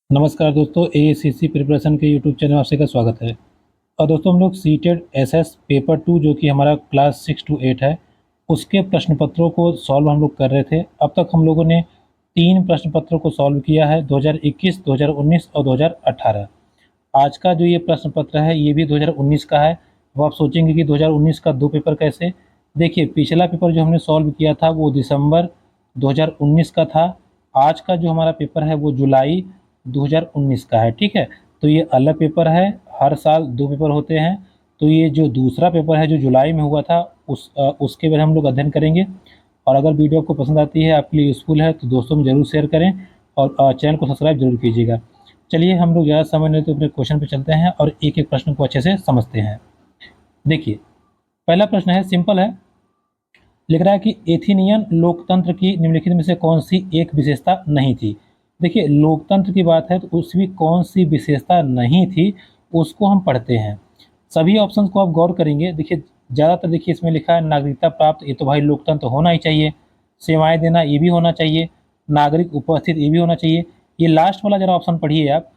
नमस्कार दोस्तों, ACC preparation के यूट्यूब चैनल में आप सभी का स्वागत है। और दोस्तों हम लोग सीटेड एसएस पेपर 2 जो कि हमारा क्लास 6 to 8 है, उसके प्रश्न पत्रों को सॉल्व हम लोग कर रहे थे। अब तक हम लोगों ने 3 प्रश्न पत्रों को सॉल्व किया है, 2021, 2019 और 2018। आज का जो ये प्रश्न पत्र है ये भी 2019 का है। अब आप सोचेंगे कि 2019 का 2 पेपर कैसे? देखिए, पिछला पेपर जो हमने सॉल्व किया था वो दिसंबर 2019 का था। आज का जो हमारा पेपर है वो जुलाई 2019 का है, ठीक है। तो ये अलग पेपर है, हर साल 2 पेपर होते हैं। तो ये जो दूसरा पेपर है जो जुलाई में हुआ था उसके बारे में हम लोग अध्ययन करेंगे। और अगर वीडियो आपको पसंद आती है, आपके लिए यूज़फुल है, तो दोस्तों में ज़रूर शेयर करें और चैनल को सब्सक्राइब जरूर कीजिएगा। चलिए हम लोग ज़्यादा समय नहीं लेते अपने क्वेश्चन पे चलते हैं और एक एक प्रश्न को अच्छे से समझते हैं। देखिए, पहला प्रश्न है, सिंपल है। लिख रहा है कि एथेनियन लोकतंत्र की निम्नलिखित में से कौन सी एक विशेषता नहीं थी। देखिए, लोकतंत्र की बात है तो उसमें कौन सी विशेषता नहीं थी उसको हम पढ़ते हैं। सभी ऑप्शंस को आप गौर करेंगे। देखिए, ज़्यादातर देखिए इसमें लिखा है नागरिकता प्राप्त, ये तो भाई लोकतंत्र होना ही चाहिए। सेवाएं देना, ये भी होना चाहिए। नागरिक उपस्थित, ये भी होना चाहिए। ये लास्ट वाला जरा ऑप्शन पढ़िए आप।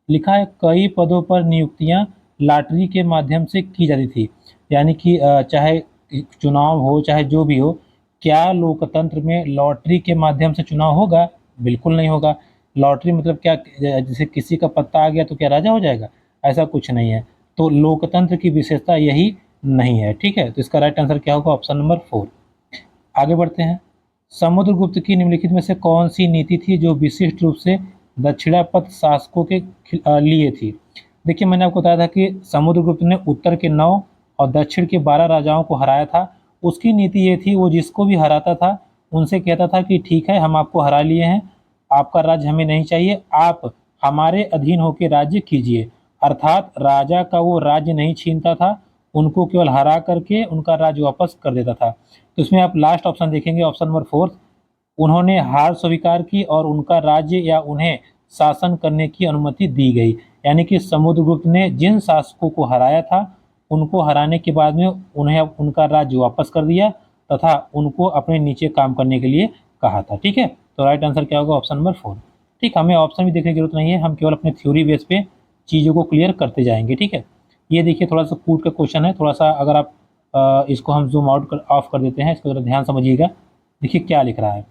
लिखा है कई पदों पर नियुक्तियां लॉटरी के माध्यम से की जाती थी। यानी कि चाहे चुनाव हो चाहे जो भी हो, क्या लोकतंत्र में लॉटरी के माध्यम से चुनाव होगा? बिल्कुल नहीं होगा। लॉटरी मतलब क्या, जैसे किसी का पत्ता आ गया तो क्या राजा हो जाएगा? ऐसा कुछ नहीं है। तो लोकतंत्र की विशेषता यही नहीं है, ठीक है। तो इसका राइट आंसर क्या होगा? Option number 4। आगे बढ़ते हैं। समुद्रगुप्त की निम्नलिखित में से कौन सी नीति थी जो विशिष्ट रूप से दक्षिणापथ शासकों के लिए थी? देखिए, मैंने आपको बताया था कि समुद्रगुप्त ने उत्तर के 9 और दक्षिण के 12 राजाओं को हराया था। उसकी नीति ये थी, वो जिसको भी हराता था उनसे कहता था कि ठीक है, हम आपको हरा लिए हैं, आपका राज्य हमें नहीं चाहिए, आप हमारे अधीन होकर राज्य कीजिए। अर्थात राजा का वो राज्य नहीं छीनता था, उनको केवल हरा करके उनका राज्य वापस कर देता था। तो इसमें आप लास्ट ऑप्शन देखेंगे, ऑप्शन नंबर 4। उन्होंने हार स्वीकार की और उनका राज्य या उन्हें शासन करने की अनुमति दी गई। यानी कि समुद्रगुप्त ने जिन शासकों को हराया था उनको हराने के बाद में उन्हें उनका राज्य वापस कर दिया तथा उनको अपने नीचे काम करने के लिए कहा था, ठीक है। तो राइट आंसर क्या होगा? Option number 4। ठीक, हमें ऑप्शन भी देखने की जरूरत नहीं है, हम केवल अपने थ्योरी बेस पे चीज़ों को क्लियर करते जाएंगे, ठीक है। ये देखिए, थोड़ा सा कूट का क्वेश्चन है, थोड़ा सा अगर आप इसको हम जूम आउट कर ऑफ कर देते हैं, इसको जरा ध्यान समझिएगा। देखिए क्या लिख रहा है।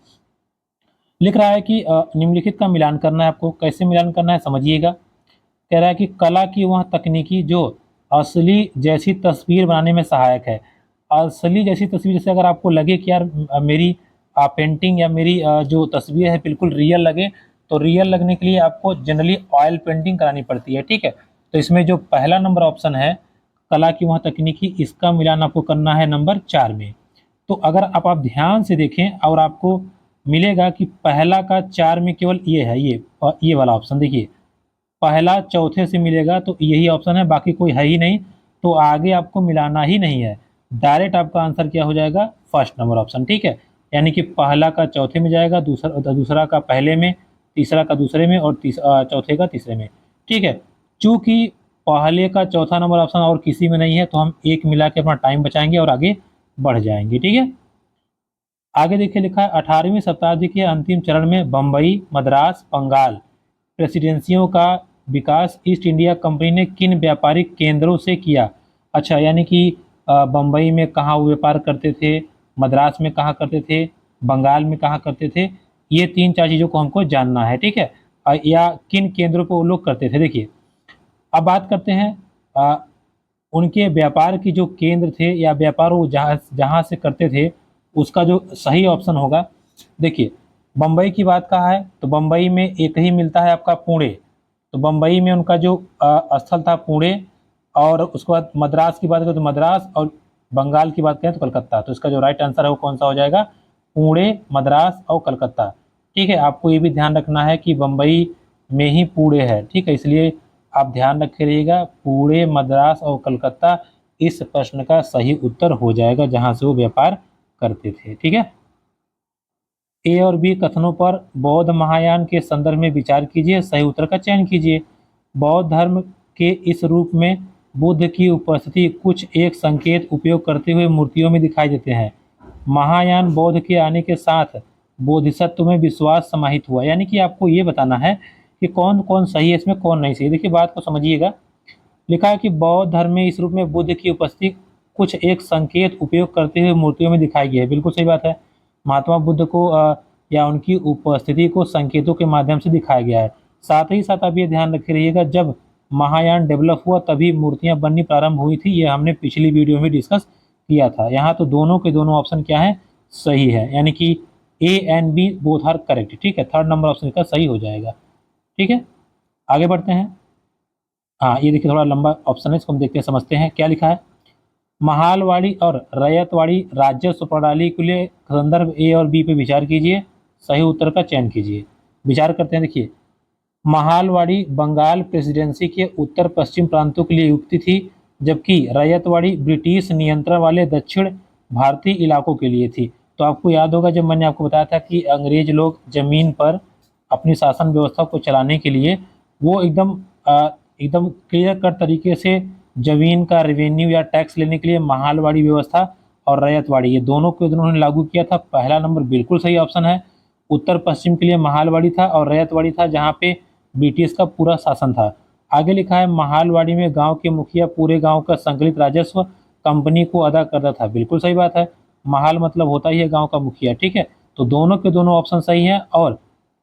लिख रहा है कि निम्नलिखित का मिलान करना है आपको। कैसे मिलान करना है समझिएगा। कह रहा है कि कला की वह तकनीकी जो असली जैसी तस्वीर बनाने में सहायक है। असली जैसी तस्वीर, जैसे अगर आपको लगे कि यार मेरी पेंटिंग या मेरी जो तस्वीर है बिल्कुल रियल लगे, तो रियल लगने के लिए आपको जनरली ऑयल पेंटिंग करानी पड़ती है, ठीक है। तो इसमें जो पहला नंबर ऑप्शन है, कला की वह तकनीकी, इसका मिलान आपको करना है नंबर 4 में। तो अगर आप ध्यान से देखें और आपको मिलेगा कि पहला का 4 में केवल ये है, ये वाला ऑप्शन देखिए, पहला चौथे से मिलेगा तो यही ऑप्शन है, बाकी कोई है ही नहीं। तो आगे आपको मिलाना ही नहीं है, डायरेक्ट आपका आंसर क्या हो जाएगा? फर्स्ट नंबर ऑप्शन, ठीक है। यानी कि पहला का चौथे में जाएगा, दूसरा का पहले में, तीसरा का दूसरे में और चौथे का तीसरे में, ठीक है। चूंकि पहले का चौथा नंबर ऑप्शन और किसी में नहीं है तो हम एक मिला के अपना टाइम बचाएंगे और आगे बढ़ जाएंगे, ठीक है। आगे देखिए, लिखा है 18वीं शताब्दी के अंतिम चरण में बम्बई, मद्रास, बंगाल प्रेसिडेंसियों का विकास ईस्ट इंडिया कंपनी ने किन व्यापारिक केंद्रों से किया? अच्छा, यानी कि बम्बई में कहाँ वो व्यापार करते थे, मद्रास में कहाँ करते थे, बंगाल में कहाँ करते थे, ये 3-4 चीज़ों को हमको जानना है, ठीक है। या किन केंद्रों पर वो लोग करते थे। देखिए, अब बात करते हैं उनके व्यापार की जो केंद्र थे या व्यापार वो जहाँ जहाँ से करते थे, उसका जो सही ऑप्शन होगा। देखिए, बम्बई की बात कहा है तो बम्बई में एक ही मिलता है आपका, पुणे। तो बम्बई में उनका जो स्थल था पुणे। और उसके बाद मद्रास की बात करें तो मद्रास, और बंगाल की बात करें तो कलकत्ता। तो इसका जो राइट आंसर है वो कौन सा हो जाएगा? पुणे, मद्रास और कलकत्ता, ठीक है। आपको ये भी ध्यान रखना है कि बम्बई में ही पुणे है, ठीक है, इसलिए आप ध्यान रखे रहिएगा, पुणे, मद्रास और कलकत्ता इस प्रश्न का सही उत्तर हो जाएगा जहां से वो व्यापार करते थे, ठीक है। ए और बी कथनों पर बौद्ध महायान के संदर्भ में विचार कीजिए, सही उत्तर का चयन कीजिए। बौद्ध धर्म के इस रूप में बुद्ध की उपस्थिति कुछ एक संकेत उपयोग करते हुए मूर्तियों में दिखाई देते हैं। महायान बौद्ध के आने के साथ बोधिसत्व में विश्वास समाहित हुआ। यानी कि आपको ये बताना है कि कौन कौन सही है इसमें, कौन नहीं सही। देखिए बात को समझिएगा। लिखा है कि बौद्ध धर्म में इस रूप में बुद्ध की उपस्थिति कुछ एक संकेत उपयोग करते हुए मूर्तियों में दिखाई गई है। बिल्कुल सही बात है। महात्मा बुद्ध को या उनकी उपस्थिति को संकेतों के माध्यम से दिखाया गया है। साथ ही साथ आप ये ध्यान रखे रहिएगा, जब महायान डेवलप हुआ तभी मूर्तियां बननी प्रारंभ हुई थी। ये हमने पिछली वीडियो में डिस्कस किया था। यहाँ तो दोनों के दोनों ऑप्शन क्या है, सही है, यानी कि a and b both are correct. ठीक है, थर्ड नंबर ऑप्शन का सही हो जाएगा। ठीक है, आगे बढ़ते हैं। हाँ, ये देखिए थोड़ा लंबा ऑप्शन है, इसको हम देखते हैं, समझते हैं क्या लिखा है। महालवाड़ी और रैयतवाड़ी राजस्व प्रणाली के लिए संदर्भ ए और बी पे विचार कीजिए, सही उत्तर का चयन कीजिए। विचार करते हैं। देखिए, महालवाड़ी बंगाल प्रेसिडेंसी के उत्तर पश्चिम प्रांतों के लिए युक्ति थी, जबकि रैयतवाड़ी ब्रिटिश नियंत्रण वाले दक्षिण भारतीय इलाकों के लिए थी। तो आपको याद होगा जब मैंने आपको बताया था कि अंग्रेज लोग जमीन पर अपनी शासन व्यवस्था को चलाने के लिए वो एकदम क्लियर कट तरीके से जमीन का रेवेन्यू या टैक्स लेने के लिए महालवाड़ी व्यवस्था और रैयतवाड़ी ये दोनों को उन्होंने लागू किया था। पहला नंबर बिल्कुल सही ऑप्शन है। उत्तर पश्चिम के लिए महालवाड़ी था और रैयतवाड़ी था जहाँ पे ब्रिटिश का पूरा शासन था। आगे लिखा है महालवाड़ी में गांव के मुखिया पूरे गांव का संकलित राजस्व कंपनी को अदा करता था। बिल्कुल सही बात है। महाल मतलब होता ही है गांव का मुखिया। ठीक है, तो दोनों के दोनों ऑप्शन सही हैं और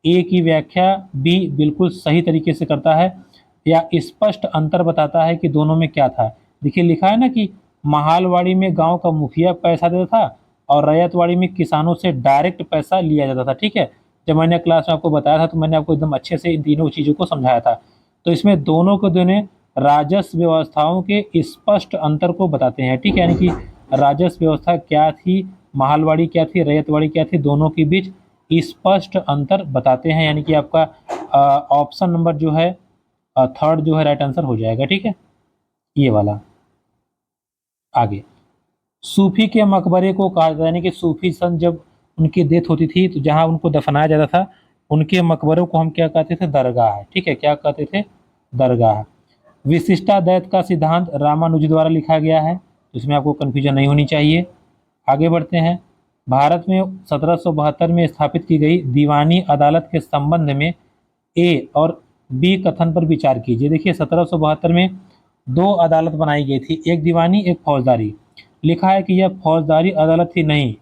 ए की व्याख्या बी बिल्कुल सही तरीके से करता है या स्पष्ट अंतर बताता है कि दोनों में क्या था। देखिए लिखा है ना कि महालवाड़ी में गांव का मुखिया पैसा देता था और रैयतवाड़ी में किसानों से डायरेक्ट पैसा लिया जाता था। ठीक है, जब मैंने क्लास में आपको बताया था तो मैंने आपको एकदम अच्छे से इन तीनों चीज़ों को समझाया था। तो इसमें दोनों को दोनों राजस्व व्यवस्थाओं के स्पष्ट अंतर को बताते हैं। ठीक है, यानी कि राजस्व व्यवस्था क्या थी, महालवाड़ी क्या थी, रैयतवाड़ी क्या थी, दोनों के बीच स्पष्ट अंतर बताते हैं। यानी कि आपका ऑप्शन नंबर जो है थर्ड जो है राइट आंसर हो जाएगा। ठीक है, ये वाला। आगे, सूफी के मकबरे को कहा जाता है, यानी कि सूफी संत जब उनकी डेथ होती थी तो जहाँ उनको दफनाया जाता था उनके मकबरों को हम क्या कहते थे, दरगाह। ठीक है, क्या कहते थे, दरगाह। विशिष्टाद्वैत का सिद्धांत रामानुज द्वारा लिखा गया है, इसमें आपको कन्फ्यूजन नहीं होनी चाहिए। आगे बढ़ते हैं। भारत में 1772 में स्थापित की गई दीवानी अदालत के संबंध में ए और बी कथन पर विचार कीजिए। देखिए 1772 में दो अदालत बनाई गई थी, एक दीवानी एक फौजदारी। लिखा है कि यह फौजदारी अदालत थी नहीं,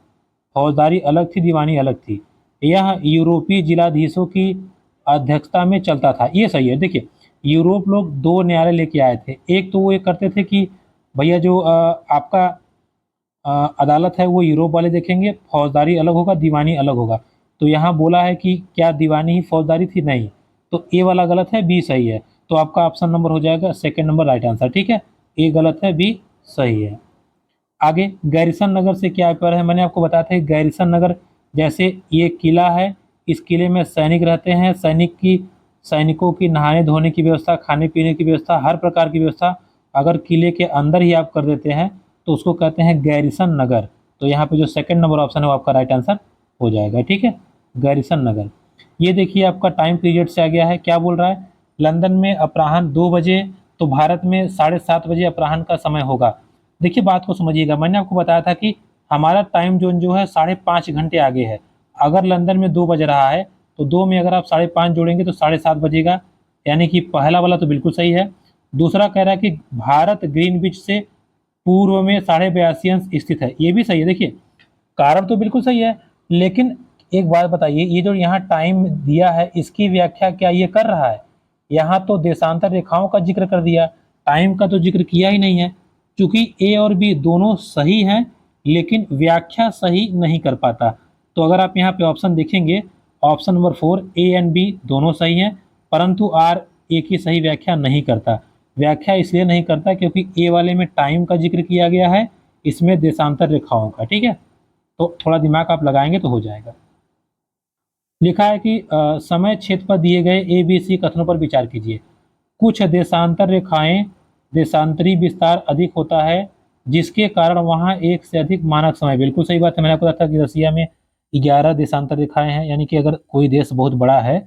फौजदारी अलग थी, दीवानी अलग थी। यह यूरोपीय जिलाधीशों की अध्यक्षता में चलता था। ये सही है। देखिए यूरोप लोग दो न्यायालय लेके आए थे। एक तो वो ये करते थे कि भैया जो आपका अदालत है वो यूरोप वाले देखेंगे, फौजदारी अलग होगा, दीवानी अलग होगा। तो यहाँ बोला है कि क्या दीवानी ही फौजदारी थी, नहीं। तो ए वाला गलत है, बी सही है। तो आपका ऑप्शन नंबर हो जाएगा सेकंड नंबर राइट आंसर। ठीक है, ए गलत है, बी सही है। आगे, गैरिसन नगर से क्या अभिप्राय है। मैंने आपको बताया था गैरिसन नगर जैसे ये किला है, इस किले में सैनिक रहते हैं, सैनिकों की नहाने धोने की व्यवस्था, खाने पीने की व्यवस्था, हर प्रकार की व्यवस्था अगर किले के अंदर ही आप कर देते हैं तो उसको कहते हैं गैरिसन नगर। तो यहाँ पे जो सेकंड नंबर ऑप्शन है वो आपका राइट आंसर हो जाएगा। ठीक है, गैरिसन नगर। ये देखिए आपका टाइम पीरियड से आ गया है, क्या बोल रहा है, लंदन में अपराह्न 2 बजे तो भारत में 7:30 बजे अपराह्न का समय होगा। देखिए बात को समझिएगा, मैंने आपको बताया था कि हमारा टाइम जोन जो है 5.5 घंटे आगे है। अगर लंदन में 2 बज रहा है तो 2 में अगर आप 5:30 जोड़ेंगे तो 7:30 बजेगा, यानी कि पहला वाला तो बिल्कुल सही है। दूसरा कह रहा है कि भारत ग्रीनविच से पूर्व में 82.5 अंश स्थित है, ये भी सही है। देखिए कारण तो बिल्कुल सही है, लेकिन एक बात बताइए, ये जो यहाँ टाइम दिया है इसकी व्याख्या क्या ये कर रहा है। यहाँ तो देशांतर रेखाओं का जिक्र कर दिया, टाइम का तो जिक्र किया ही नहीं है। क्योंकि ए और बी दोनों सही हैं लेकिन व्याख्या सही नहीं कर पाता। तो अगर आप यहाँ पे ऑप्शन देखेंगे, option number 4 a and b दोनों सही हैं, परंतु आर ए की सही व्याख्या नहीं करता। व्याख्या इसलिए नहीं करता क्योंकि ए वाले में टाइम का जिक्र किया गया है, इसमें देशांतर रेखाओं का। ठीक है, तो थोड़ा दिमाग आप लगाएंगे तो हो जाएगा। लिखा है कि समय क्षेत्र पर दिए गए ए बी सी कथनों पर विचार कीजिए। कुछ देशांतर रेखाएं देशांतरी विस्तार अधिक होता है जिसके कारण वहां एक से अधिक मानक समय। बिल्कुल सही बात है। मैंने आपको बताया था कि रसिया में 11 देशांतर रेखाएं हैं, यानी कि अगर कोई देश बहुत बड़ा है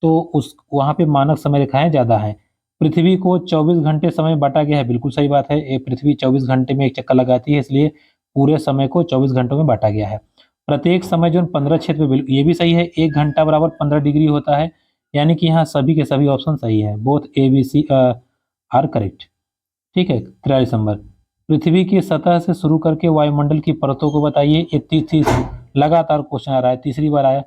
तो उस वहाँ पे मानक समय रेखाएं ज़्यादा हैं। पृथ्वी को 24 घंटे समय बांटा गया है। बिल्कुल सही बात है, ये पृथ्वी 24 घंटे में एक चक्कर लगाती है, इसलिए पूरे समय को 24 घंटों में बांटा गया है। प्रत्येक समय जोन 15 क्षेत्र में, ये भी सही है। 1 घंटा बराबर 15 डिग्री होता है, यानी कि यहाँ सभी के सभी ऑप्शन सही है, both a b c are correct. ठीक है, 43 नंबर, पृथ्वी की सतह से शुरू करके वायुमंडल की परतों को बताइए। ये तीस लगातार क्वेश्चन आ रहा है, तीसरी बार आया।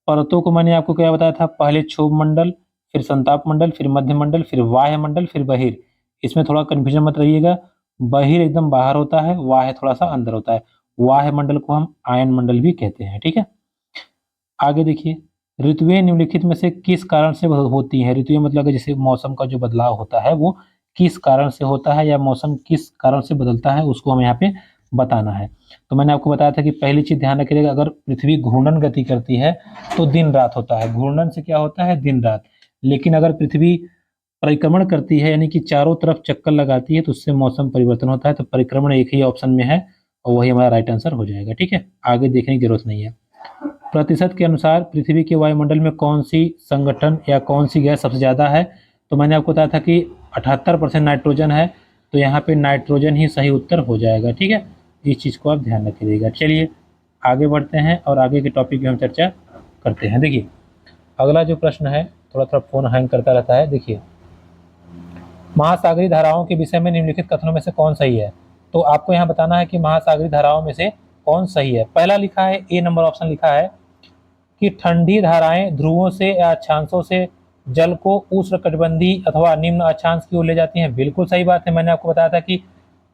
परतों को मैंने आपको क्या बताया था, पहले क्षोभ मंडल, फिर संताप मंडल, फिर मध्य मंडल, फिर वाह्य मंडल, फिर बहिर। इसमें थोड़ा कंफ्यूजन मत रहिएगा, बहिर एकदम बाहर होता है, वाह्य थोड़ा सा अंदर होता है। वाह्य मंडल को हम आयन मंडल भी कहते हैं। ठीक है, आगे देखिए, ऋतुएं निम्नलिखित में से किस कारण से होती हैं। ऋतुएं मतलब जैसे मौसम का जो बदलाव होता है वो किस कारण से होता है, या मौसम किस कारण से बदलता है, उसको हमें यहाँ पे बताना है। तो मैंने आपको बताया था कि पहली चीज ध्यान रखिएगा, अगर पृथ्वी घूर्णन गति करती है तो दिन रात होता है, घूर्णन से क्या होता है, दिन रात। लेकिन अगर पृथ्वी परिक्रमण करती है, यानी कि चारों तरफ चक्कर लगाती है, तो उससे मौसम परिवर्तन होता है। तो परिक्रमण एक ही ऑप्शन में है और वही हमारा राइट आंसर हो जाएगा। ठीक है, आगे देखने की जरूरत नहीं है। प्रतिशत के अनुसार पृथ्वी के वायुमंडल में कौन सी संगठन या कौन सी गैस सबसे ज़्यादा है। तो मैंने आपको बताया था कि 78% नाइट्रोजन है, तो यहाँ पे नाइट्रोजन ही सही उत्तर हो जाएगा। ठीक है, इस चीज़ को आप ध्यान रखिएगा। चलिए आगे बढ़ते हैं और आगे के टॉपिक की हम चर्चा करते हैं। देखिए अगला जो प्रश्न है, थोड़ा थोड़ा फोन हैंग करता रहता है। देखिए, महासागरीय धाराओं के विषय में निम्नलिखित कथनों में से कौन सही है। तो आपको यहाँ बताना है कि महासागरीय धाराओं में से कौन सही है। पहला लिखा है, ए नंबर ऑप्शन लिखा है कि ठंडी धाराएं ध्रुवों से या अक्षांशों से जल को उष्णकटिबंधीय अथवा निम्न अक्षांश की ओर ले जाती हैं। बिल्कुल सही बात है, मैंने आपको बताया था कि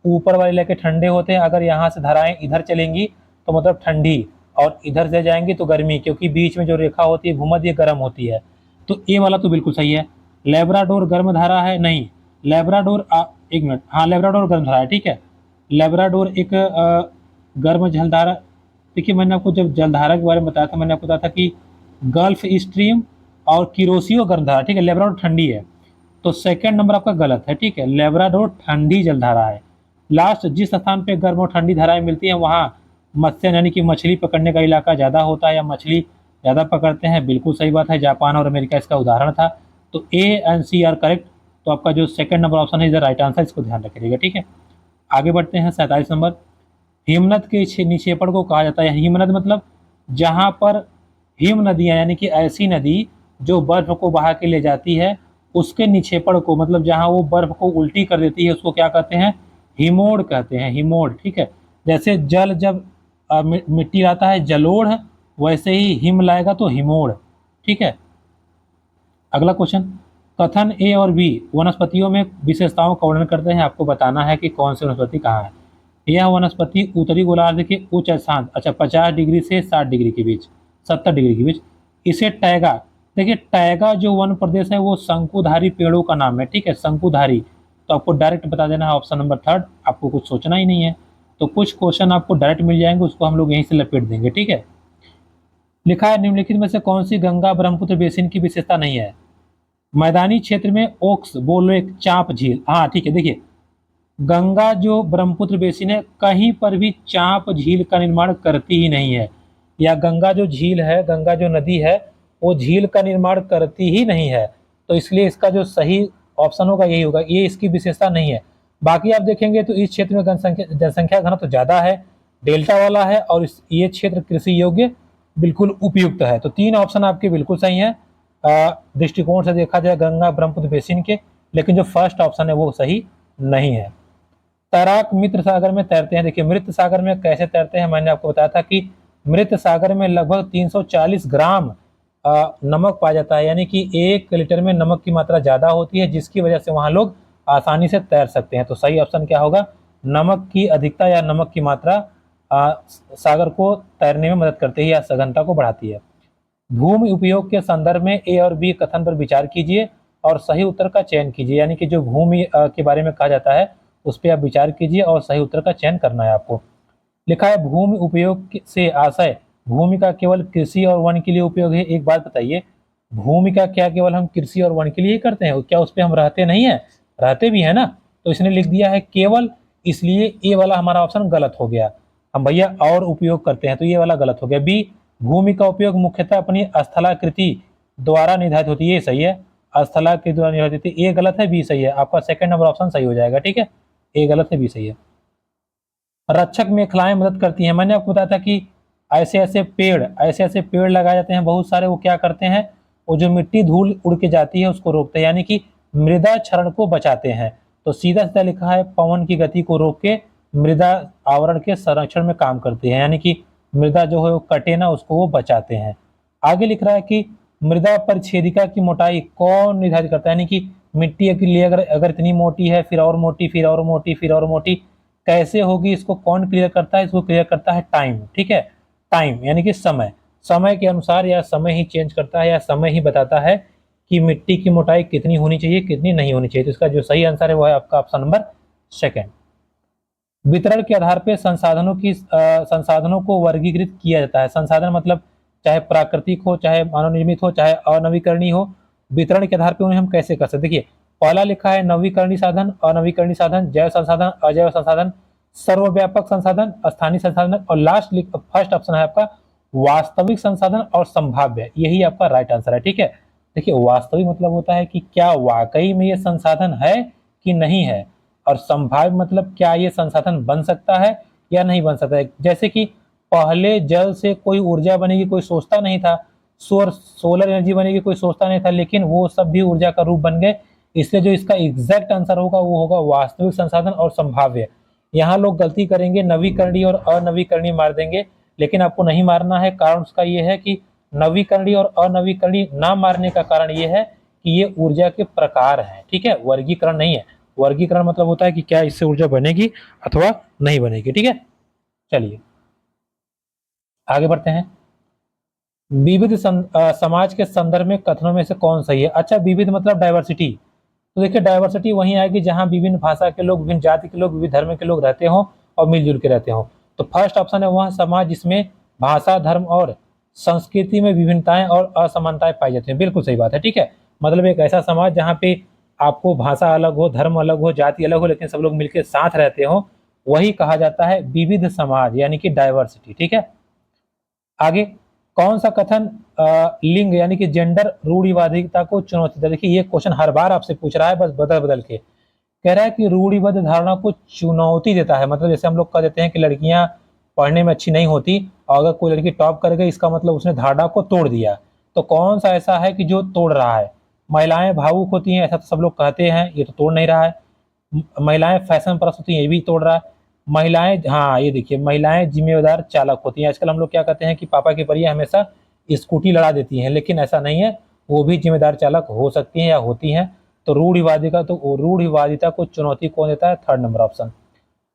ऊपर वाले इलाके ठंडे होते हैं, अगर यहाँ से धाराएं इधर चलेंगी तो मतलब ठंडी, और इधर से जाएंगी तो गर्मी, क्योंकि बीच में जो रेखा होती है भूमध्य, ये गर्म होती है। तो ए वाला तो बिल्कुल सही है। लेब्राडोर गर्म धारा है, नहीं, लेब्राडोर एक मिनट, हाँ लेब्राडोर गर्म धारा है। ठीक है, लेब्राडोर एक गर्म जलधारा। देखिए मैंने आपको जब जलधारा के बारे में बताया था, मैंने आपको बताया था कि गल्फ स्ट्रीम और किरोसियो गर्म धारा। ठीक है, लेब्राडोर ठंडी है, तो सेकंड नंबर आपका गलत है। ठीक है, लेब्राडोर ठंडी जलधारा है। लास्ट जिस स्थान पे गर्म और ठंडी धाराएं मिलती हैं वहाँ मत्स्य यानी कि मछली पकड़ने का इलाका ज़्यादा होता है, या मछली ज़्यादा पकड़ते हैं। बिल्कुल सही बात है, जापान और अमेरिका इसका उदाहरण था। तो a and c are correct. तो आपका जो सेकंड नंबर ऑप्शन है इधर राइट आंसर, इसको ध्यान रखिएगा। ठीक है, आगे बढ़ते हैं। 47 नंबर, हिमनद के निक्षेपण को कहा जाता है। हिमनद मतलब जहाँ पर हिम नदियाँ, यानी कि ऐसी नदी जो बर्फ को बहा के ले जाती है, उसके निक्षेपण को, मतलब जहाँ वो बर्फ को उल्टी कर देती है, उसको क्या कहते हैं, हिमोड़ कहते हैं, हिमोड़। ठीक है, जैसे जल जब मिट्टी आता है जलोढ़, वैसे ही हिम लाएगा तो हिमोड़। ठीक है, अगला क्वेश्चन, कथन ए और बी वनस्पतियों में विशेषताओं का वर्णन करते हैं। आपको बताना है कि कौन सी वनस्पति कहाँ है। यह वनस्पति उत्तरी गोलार्ध के उच्च अक्षांश, अच्छा 50 डिग्री से 60 डिग्री के बीच, 70 डिग्री के बीच, इसे टैगा। देखिए टैगा जो वन प्रदेश है वो शंकुधारी पेड़ों का नाम है। ठीक है, शंकुधारी। तो आपको डायरेक्ट बता देना है ऑप्शन नंबर थर्ड, आपको कुछ सोचना ही नहीं है। तो कुछ क्वेश्चन आपको डायरेक्ट मिल जाएंगे, उसको हम लोग यहीं से लपेट देंगे। ठीक है, लिखा है निम्नलिखित में से कौन सी गंगा ब्रह्मपुत्र बेसिन की विशेषता नहीं है। मैदानी क्षेत्र में ओक्स, बोलो एक चाप झील। हाँ ठीक है, देखिए गंगा जो ब्रह्मपुत्र बेसिन है कहीं पर भी चाप झील का निर्माण करती ही नहीं है, या गंगा जो झील है, गंगा जो नदी है, वो झील का निर्माण करती ही नहीं है। तो इसलिए इसका जो सही ऑप्शन होगा यही होगा, ये इसकी विशेषता नहीं है। बाकी आप देखेंगे तो इस क्षेत्र में जनसंख्या घनत्व तो ज़्यादा है, डेल्टा वाला है, और ये क्षेत्र कृषि योग्य बिल्कुल उपयुक्त है। तो तीन ऑप्शन आपके बिल्कुल सही हैं दृष्टिकोण से देखा जाए गंगा ब्रह्मपुत्र बेसिन के, लेकिन जो फर्स्ट ऑप्शन है वो सही नहीं है। तैराक मृत सागर में तैरते हैं। देखिए मृत सागर में कैसे तैरते हैं, मैंने आपको बताया था कि मृत सागर में लगभग 340 ग्राम नमक पाया जाता है, यानी कि 1 लीटर में नमक की मात्रा ज़्यादा होती है, जिसकी वजह से वहाँ लोग आसानी से तैर सकते हैं। तो सही ऑप्शन क्या होगा, नमक की अधिकता या नमक की मात्रा सागर को तैरने में मदद करती है या सघनता को बढ़ाती है। भूमि उपयोग के संदर्भ में ए और बी कथन पर विचार कीजिए और सही उत्तर का चयन कीजिए। यानी कि जो भूमि के बारे में कहा जाता है उस पर आप विचार कीजिए और सही उत्तर का चयन करना है आपको। लिखा है भूमि उपयोग से आशय भूमि का केवल कृषि और वन के लिए उपयोग है। एक बात बताइए, भूमि का क्या केवल हम कृषि और वन के लिए ही करते हैं, क्या उस पर हम रहते नहीं है, रहते भी है ना। तो इसने लिख दिया है केवल, इसलिए ए वाला हमारा ऑप्शन गलत हो गया। हम भैया और उपयोग करते हैं, तो ये वाला गलत हो गया। बी, भूमि का उपयोग मुख्यतः अपनी स्थलाकृति द्वारा निर्धारित होती है, ये सही है, स्थलाकृति द्वारा निर्धारित होती है। ए गलत है, बी सही है। आपका सेकंड नंबर ऑप्शन सही हो जाएगा। ठीक है, ए गलत है, बी सही है। रक्षक मेखलाएं मदद करती हैं। मैंने आपको बताया था कि ऐसे ऐसे पेड़ लगाए जाते हैं बहुत सारे, वो क्या करते हैं, वो जो मिट्टी धूल उड़ के जाती है उसको रोकते हैं, यानी कि मृदा क्षरण को बचाते हैं। तो सीधा सीधा लिखा है पवन की गति को रोक के मृदा आवरण के संरक्षण में काम करते हैं, यानी कि मृदा जो है वो कटे ना, उसको वो बचाते हैं। आगे लिख रहा है कि मृदा परिच्छेदिका की मोटाई कौन निर्धारित करता है, यानी कि मिट्टी के लिए अगर अगर इतनी मोटी है, फिर और मोटी, फिर और मोटी, फिर और मोटी कैसे होगी, इसको कौन क्लियर करता है? इसको क्लियर करता है टाइम। ठीक है, टाइम यानी कि समय। समय के अनुसार या समय ही चेंज करता है या समय ही बताता है कि मिट्टी की मोटाई कितनी होनी चाहिए, कितनी नहीं होनी चाहिए। तो इसका जो सही आंसर है वो है आपका ऑप्शन नंबर सेकंड। वितरण के आधार पर संसाधनों को वर्गीकृत किया जाता है। संसाधन मतलब चाहे प्राकृतिक हो, चाहे मानव निर्मित हो, चाहे अनवीकरणीय हो, वितरण के आधार पर उन्हें हम कैसे कर सकते। देखिए पहला लिखा है नवीकरणीय साधन, अनवीकरणीय साधन, जैव संसाधन, अजैव संसाधन, सर्वव्यापक संसाधन, स्थानीय संसाधन, और लास्ट फर्स्ट ऑप्शन है आपका वास्तविक संसाधन और संभाव्य। यही आपका राइट आंसर है। ठीक है, देखिए वास्तविक मतलब होता है कि क्या वाकई में ये संसाधन है कि नहीं है, और संभाव्य मतलब क्या ये संसाधन बन सकता है या नहीं बन सकता है। जैसे कि पहले जल से कोई ऊर्जा बनेगी कोई सोचता नहीं था, सोलर एनर्जी बनेगी कोई सोचता नहीं था, लेकिन वो सब भी ऊर्जा का रूप बन गए। इसलिए जो इसका एग्जैक्ट आंसर होगा वो होगा वास्तविक संसाधन और संभाव्य। यहाँ लोग गलती करेंगे, नवीकरणीय और अनवीकरणीय मार देंगे, लेकिन आपको नहीं मारना है। कारण उसका ये है कि नवीकरणीय और अनवीकरणीय ना मारने का कारण ये है कि ये ऊर्जा के प्रकार हैं। ठीक है, वर्गीकरण नहीं है। वर्गीकरण मतलब होता है कि क्या इससे ऊर्जा बनेगी अथवा नहीं बनेगी। ठीक है, चलिए आगे बढ़ते हैं। विविध समाज के संदर्भ में कथनों में से कौन सही है? अच्छा, विविध मतलब डाइवर्सिटी। तो देखिए डाइवर्सिटी वहीं आएगी जहां विभिन्न भाषा के लोग, विभिन्न जाति के लोग, विभिन्न धर्म के लोग रहते हों और मिलजुल के रहते हों। तो फर्स्ट ऑप्शन है वह समाज जिसमें भाषा, धर्म और संस्कृति में विभिन्नताएं और असमानताएं पाई जाती हैं। बिल्कुल सही बात है। ठीक है, मतलब एक ऐसा समाज जहाँ पे आपको भाषा अलग हो, धर्म अलग हो, जाति अलग हो, लेकिन सब लोग मिलकर साथ रहते हो, वही कहा जाता है विविध समाज यानी कि डाइवर्सिटी। ठीक है, आगे कौन सा कथन लिंग यानी कि जेंडर रूढ़िवादिता को चुनौती देता है? देखिए ये क्वेश्चन हर बार आपसे पूछ रहा है, बस बदल बदल के कह रहा है कि रूढ़िबद्ध धारणा को चुनौती देता है। मतलब जैसे हम लोग कह देते हैं कि लड़कियां पढ़ने में अच्छी नहीं होती, और अगर कोई लड़की टॉप कर गई इसका मतलब उसने धारणा को तोड़ दिया। तो कौन सा ऐसा है कि जो तोड़ रहा है? महिलाएं भावुक होती हैं ऐसा तो सब लोग कहते हैं, ये तो तोड़ नहीं रहा है। महिलाएं फैशन परस्त होती हैं, ये भी तोड़ रहा है। महिलाएं, हाँ ये देखिए, महिलाएं जिम्मेदार चालक होती हैं। आजकल हम लोग क्या कहते हैं कि पापा की परियां हमेशा स्कूटी लड़ा देती हैं, लेकिन ऐसा नहीं है, वो भी जिम्मेदार चालक हो सकती हैं या होती हैं। तो रूढ़िवादिता को चुनौती कौन देता है? Third number option.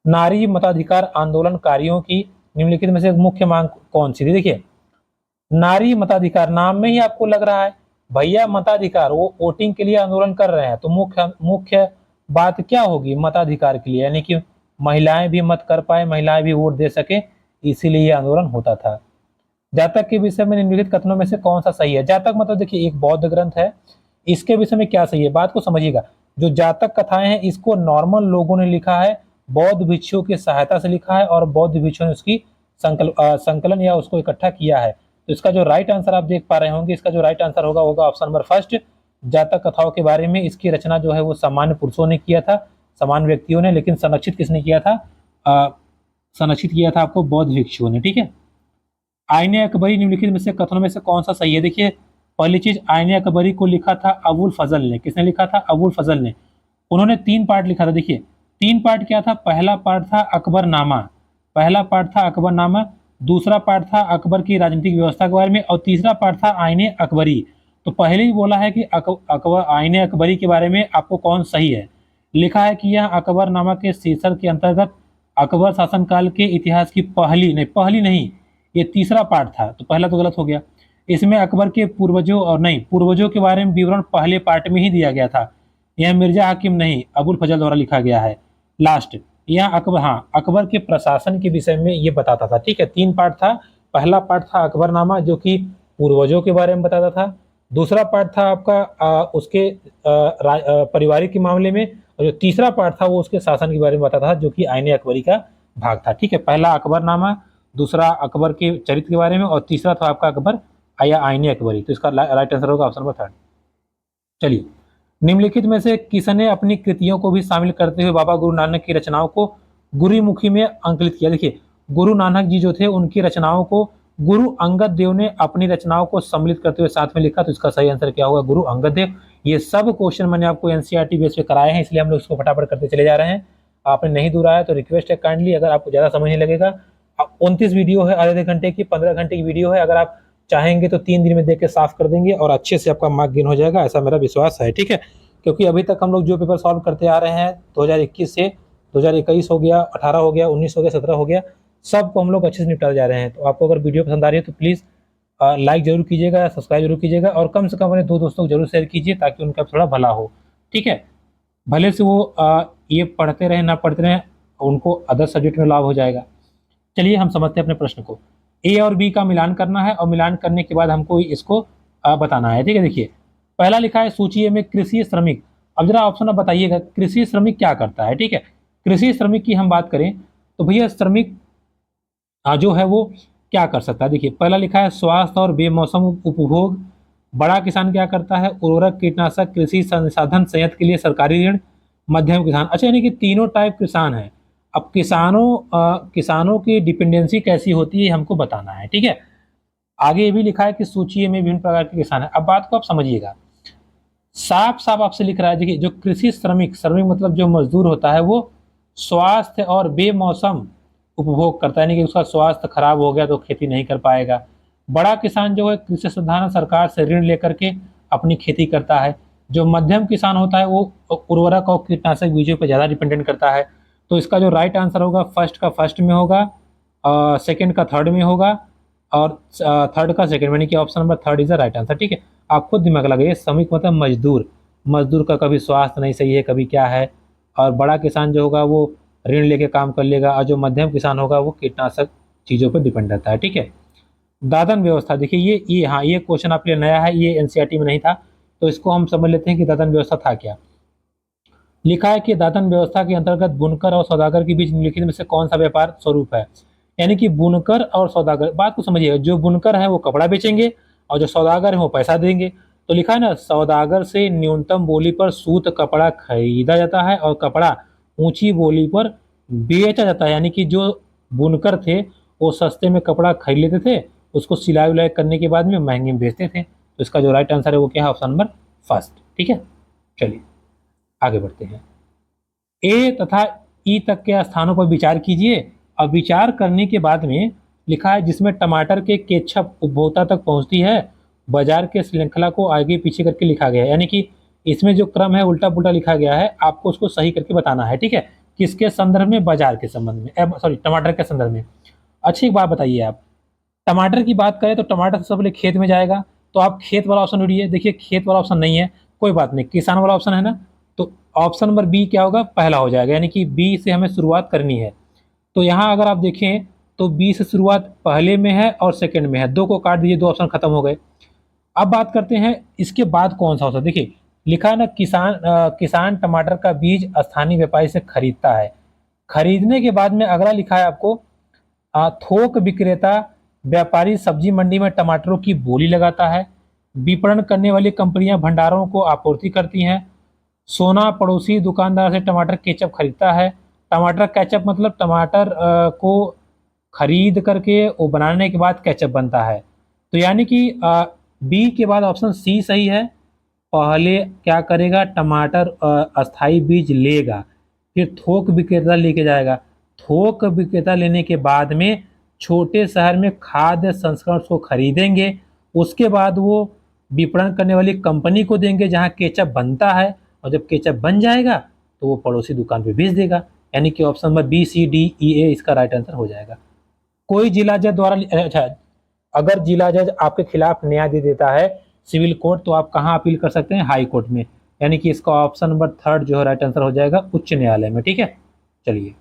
नारी मताधिकार आंदोलनकारियों की निम्नलिखित में से मुख्य मांग कौन सी थी? देखिए नारी मताधिकार, नाम में ही आपको लग रहा है भैया मताधिकार, वो वोटिंग के लिए आंदोलन कर रहे हैं, तो मुख्य बात क्या होगी? मताधिकार के लिए, यानी कि महिलाएं भी मत कर पाए, महिलाएं भी वोट दे सके, इसीलिए ये आंदोलन होता था। जातक के विषय में निम्नलिखित कथनों में से कौन सा सही है? जातक मतलब देखिए एक बौद्ध ग्रंथ है, इसके विषय में क्या सही है? बात को समझिएगा। जो जातक कथाएं हैं इसको नॉर्मल लोगों ने लिखा है, बौद्ध भिक्षुओं की सहायता से लिखा है, और बौद्ध भिक्षुओं ने उसकी संकलन या उसको इकट्ठा किया है। तो इसका जो राइट आंसर आप देख पा रहे होंगे, इसका जो राइट आंसर होगा ऑप्शन नंबर फर्स्ट, जातक कथाओं के बारे में। इसकी रचना जो है वो सामान्य पुरुषों ने किया था, सामान्य व्यक्तियों ने, लेकिन संरक्षित किसने किया था? संरक्षित किया था आपको बौद्ध भिक्षुओं ने। ठीक है, आईने अकबरी निम्नलिखित में से कथनों में से कौन सा सही है? देखिए पहली चीज, आईने अकबरी को लिखा था अबुल फजल ने। किसने लिखा था? अबुल फजल ने। उन्होंने 3 पार्ट लिखा था। देखिए 3 पार्ट क्या था? पहला पार्ट था अकबरनामा, पहला पार्ट था अकबरनामा, दूसरा पार्ट था अकबर की राजनीतिक व्यवस्था के बारे में, और तीसरा पार्ट था आईने अकबरी। तो पहले ही बोला है कि अकबर आईने अकबरी के बारे में आपको कौन सही है? लिखा है कि यह अकबरनामा के शीर्षक के अंतर्गत अकबर शासनकाल के इतिहास की पहली नहीं, ये तीसरा पार्ट था, तो पहला तो गलत हो गया। इसमें अकबर के पूर्वजों के बारे में विवरण पहले पार्ट में ही दिया गया था। यह मिर्जा हाकिम नहीं, अबुल फजल द्वारा लिखा गया है। लास्ट यह अकबर के प्रशासन के विषय में ये बताता था। ठीक है, 3 पार्ट था। पहला पार्ट था अकबरनामा जो कि पूर्वजों के बारे में बताता था, दूसरा पार्ट था आपका उसके पारिवारिक के मामले में, और जो तीसरा पार्ट था वो उसके शासन के बारे में बताता था, जो कि आईने अकबरी का भाग था। ठीक है, पहला अकबरनामा, दूसरा अकबर के चरित्र के बारे में, और तीसरा था आपका अकबर या आईने अकबरी। तो इसका राइट आंसर होगा ऑप्शन नंबर थर्ड। चलिए, निम्नलिखित में से किसने अपनी कृतियों को भी शामिल करते हुए बाबा गुरु नानक की रचनाओं को गुरुमुखी में अंकित किया? देखिए गुरु नानक जी जो थे उनकी रचनाओं को गुरु अंगद देव ने अपनी रचनाओं को सम्मिलित करते हुए साथ में लिखा, तो इसका सही आंसर क्या होगा, गुरु अंगद देव। ये सब क्वेश्चन मैंने आपको एनसीईआरटी बेस पे कराए हैं, इसलिए हम लोग इसको फटाफट करते चले जा रहे हैं। आपने नहीं दोहराया तो रिक्वेस्ट है काइंडली, अगर आपको ज़्यादा समझ नहीं लगेगा, 29 वीडियो है, आधे घंटे की, 15 घंटे की वीडियो है, अगर आप चाहेंगे तो 3 दिन में देख के साफ कर देंगे और अच्छे से आपका मार्क गेन हो जाएगा, ऐसा मेरा विश्वास है। ठीक है, क्योंकि अभी तक हम लोग जो पेपर सॉल्व करते आ रहे हैं 2021 से 2021 हो गया, 18 हो गया, 19 हो गया, 17 हो गया, सबको हम लोग अच्छे से निपटा जा रहे हैं। तो आपको अगर वीडियो पसंद आ रही है तो प्लीज़ लाइक जरूर कीजिएगा, सब्सक्राइब जरूर कीजिएगा और कम से कम अपने 2 दोस्तों को जरूर शेयर कीजिए ताकि उनका थोड़ा भला हो। ठीक है, भले से वो ये पढ़ते रहे ना पढ़ते रहे, उनको अदर सब्जेक्ट में लाभ हो जाएगा। चलिए हम समझते हैं अपने प्रश्न को। ए और बी का मिलान करना है और मिलान करने के बाद हमको इसको बताना है। ठीक है, देखिए पहला लिखा है सूची ए में कृषि श्रमिक। अब जरा ऑप्शन आप बताइएगा कृषि श्रमिक क्या करता है। ठीक है, कृषि श्रमिक की हम बात करें तो भैया श्रमिक जो है वो क्या कर सकता है। देखिए पहला लिखा है स्वास्थ्य और बेमौसम उपभोग। बड़ा किसान क्या करता है, उर्वरक कीटनाशक कृषि संसाधन संयंत्र के लिए सरकारी ऋण। मध्यम किसान, अच्छा यानी कि तीनों टाइप किसान है। अब किसानों की डिपेंडेंसी कैसी होती है हमको बताना है। ठीक है, आगे ये भी लिखा है कि सूची में विभिन्न प्रकार के किसान है। अब बात को आप समझिएगा, साफ साफ आपसे लिख रहा है, देखिए जो कृषि श्रमिक, श्रमिक मतलब जो मजदूर होता है वो स्वास्थ्य और बेमौसम उपभोग करता है, यानी कि उसका स्वास्थ्य खराब हो गया तो खेती नहीं कर पाएगा। बड़ा किसान जो है कृषि संसाधन सरकार से ऋण लेकर के अपनी खेती करता है। जो मध्यम किसान होता है वो उर्वरक और कीटनाशक बीजों पर ज़्यादा डिपेंडेंट करता है। तो इसका जो राइट आंसर होगा फर्स्ट का फर्स्ट में होगा, सेकंड का थर्ड में होगा और थर्ड का सेकंड में, यानी कि option number third is the right answer. ठीक है, आप खुद दिमाग लगाइए, श्रमिक मतलब मजदूर, मजदूर का कभी स्वास्थ्य नहीं सही है, कभी क्या है। और बड़ा किसान जो होगा वो ऋण लेके काम कर लेगा और जो मध्यम किसान होगा वो कीटनाशक चीज़ों पर डिपेंड रहता है। ठीक है, दादन व्यवस्था, देखिए ये हाँ ये क्वेश्चन आपके लिए नया है, ये एनसीईआरटी में नहीं था, तो इसको हम समझ लेते हैं कि दादन व्यवस्था था क्या। लिखा है कि दादन व्यवस्था के अंतर्गत बुनकर और सौदागर के बीच निम्नलिखित में से कौन सा व्यापार स्वरूप है। यानी कि बुनकर और सौदागर, बात को समझिएगा, जो बुनकर है वो कपड़ा बेचेंगे और जो सौदागर है वो पैसा देंगे। तो लिखा है ना, सौदागर से न्यूनतम बोली पर सूत कपड़ा खरीदा जाता है और कपड़ा ऊंची बोली पर बेचा जाता है। यानी कि जो बुनकर थे वो सस्ते में कपड़ा खरीद लेते थे, उसको सिलाई उलाई करने के बाद में महंगे में बेचते थे। तो इसका जो राइट आंसर है वो क्या है, ऑप्शन नंबर फर्स्ट। ठीक है, चलिए आगे बढ़ते हैं। ए तथा ई तक के स्थानों पर विचार कीजिए। अब विचार करने के बाद में लिखा है जिसमें टमाटर के केचप उपभोक्ता तक पहुंचती है, बाजार के श्रृंखला को आगे पीछे करके लिखा गया है। यानी कि इसमें जो क्रम है उल्टा पुल्टा लिखा गया है, आपको उसको सही करके बताना है। ठीक है, किसके संदर्भ में, बाजार के संबंध में, सॉरी टमाटर के संदर्भ में। अच्छी एक बात बताइए, आप टमाटर की बात करें तो टमाटर सबसे पहले खेत में जाएगा, तो आप खेत वाला ऑप्शन ढूंढिए। देखिए खेत वाला ऑप्शन नहीं है, कोई बात नहीं, किसान वाला ऑप्शन है ना, तो ऑप्शन नंबर बी क्या होगा, पहला हो जाएगा। यानी कि बी से हमें शुरुआत करनी है। तो यहाँ अगर आप देखें तो बी से शुरुआत पहले में है और सेकंड में है, दो को काट दीजिए, दो ऑप्शन खत्म हो गए। अब बात करते हैं इसके बाद कौन सा होता है। देखिए लिखा है ना, किसान टमाटर का बीज स्थानीय व्यापारी से खरीदता है। खरीदने के बाद में अगला लिखा है आपको, थोक विक्रेता व्यापारी सब्जी मंडी में टमाटरों की बोली लगाता है। विपणन करने वाली कंपनियां भंडारों को आपूर्ति करती हैं। सोना पड़ोसी दुकानदार से टमाटर केचप खरीदता है। टमाटर केचप मतलब टमाटर को खरीद करके वो बनाने के बाद केचप बनता है। तो यानी कि बी के बाद ऑप्शन सी सही है। पहले क्या करेगा, टमाटर अस्थाई बीज लेगा, फिर थोक विक्रेता लेके जाएगा। थोक विक्रेता लेने के बाद में छोटे शहर में खाद्य संस्करण को खरीदेंगे, उसके बाद वो विपणन करने वाली कंपनी को देंगे जहाँ केचप बनता है, और जब केचप बन जाएगा तो वो पड़ोसी दुकान पे बेच देगा। यानी कि option number B C D E A इसका राइट आंसर हो जाएगा। कोई जिला जज द्वारा, अच्छा अगर जिला जज आपके खिलाफ न्याय दे देता है सिविल कोर्ट, तो आप कहाँ अपील कर सकते हैं, हाई कोर्ट में। यानी कि इसका ऑप्शन नंबर थर्ड जो है राइट आंसर हो जाएगा, उच्च न्यायालय में। ठीक है, चलिए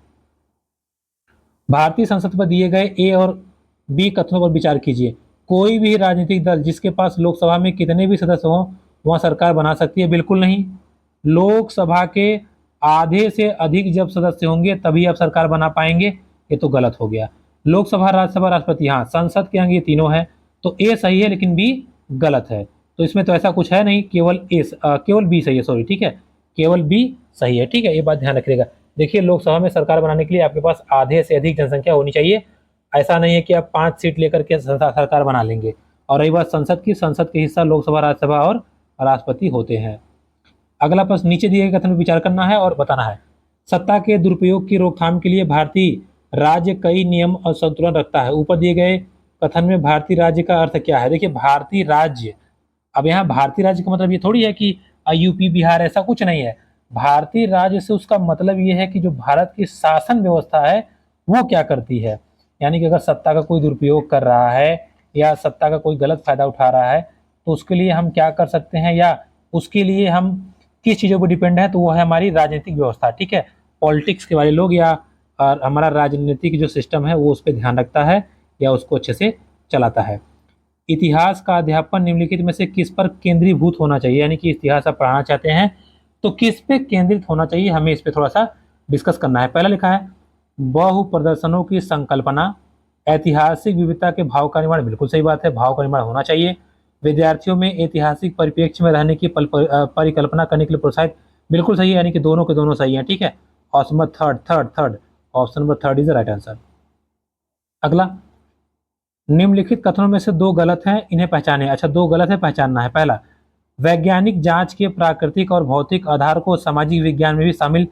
भारतीय संसद पर दिए गए ए और बी कथनों पर विचार कीजिए। कोई भी राजनीतिक दल जिसके पास लोकसभा में कितने भी सदस्य हों वह सरकार बना सकती है, बिल्कुल नहीं। लोकसभा के आधे से अधिक जब सदस्य होंगे तभी आप सरकार बना पाएंगे, ये तो गलत हो गया। लोकसभा, राज्यसभा, राष्ट्रपति, हाँ संसद के अंग ये तीनों है, तो ए सही है लेकिन बी गलत है। तो इसमें तो ऐसा कुछ है नहीं, केवल बी सही है, सॉरी। ठीक है, केवल बी सही है। ठीक है, ये बात ध्यान रखिएगा। देखिए लोकसभा में सरकार बनाने के लिए आपके पास आधे से अधिक जनसंख्या होनी चाहिए, ऐसा नहीं है कि आप 5 सीट लेकर के सरकार बना लेंगे। और रही बात संसद की, संसद के हिस्सा लोकसभा, राज्यसभा और राष्ट्रपति होते हैं। अगला प्रश्न, नीचे दिए गए कथन पर विचार करना है और बताना है। सत्ता के दुरुपयोग की रोकथाम के लिए भारतीय राज्य कई नियम और संतुलन रखता है। ऊपर दिए गए कथन में भारतीय राज्य का अर्थ क्या है? देखिए, भारतीय राज्य, अब यहाँ भारतीय राज्य का मतलब ये थोड़ी है कि यूपी बिहार, ऐसा कुछ नहीं है। भारतीय राज्य से उसका मतलब ये है कि जो भारत की शासन व्यवस्था है वो क्या करती है। यानी कि अगर सत्ता का कोई दुरुपयोग कर रहा है या सत्ता का कोई गलत फायदा उठा रहा है तो उसके लिए हम क्या कर सकते हैं, या उसके लिए हम किस चीज़ों पर डिपेंड है, तो वो है हमारी राजनीतिक व्यवस्था। ठीक है, पॉलिटिक्स के वाले लोग या हमारा राजनीतिक जो सिस्टम है वो उस पर ध्यान रखता है या उसको अच्छे से चलाता है। इतिहास का अध्यापन निम्नलिखित में से किस पर केंद्रीभूत होना चाहिए? यानी कि इतिहास आप पढ़ाना चाहते हैं तो किस पे केंद्रित होना चाहिए, हमें इस पे थोड़ा सा डिस्कस करना है। पहला लिखा है बहु प्रदर्शनों की संकल्पना, ऐतिहासिक विविधता के भाव का निर्माण, बिल्कुल सही बात है, भाव का निर्माण होना चाहिए। विद्यार्थियों में ऐतिहासिक परिप्रेक्ष्य में रहने की परिकल्पना करने के लिए प्रोत्साहित, बिल्कुल सही है, यानी कि दोनों के दोनों सही है। ठीक है, option number third, option number third is the right answer. अगला, निम्नलिखित कथनों में से दो गलत हैं, इन्हें पहचानें। अच्छा, दो गलत है, पहचानना है। पहला, वैज्ञानिक जांच के प्राकृतिक और भौतिक आधार को सामाजिक विज्ञान में भी शामिल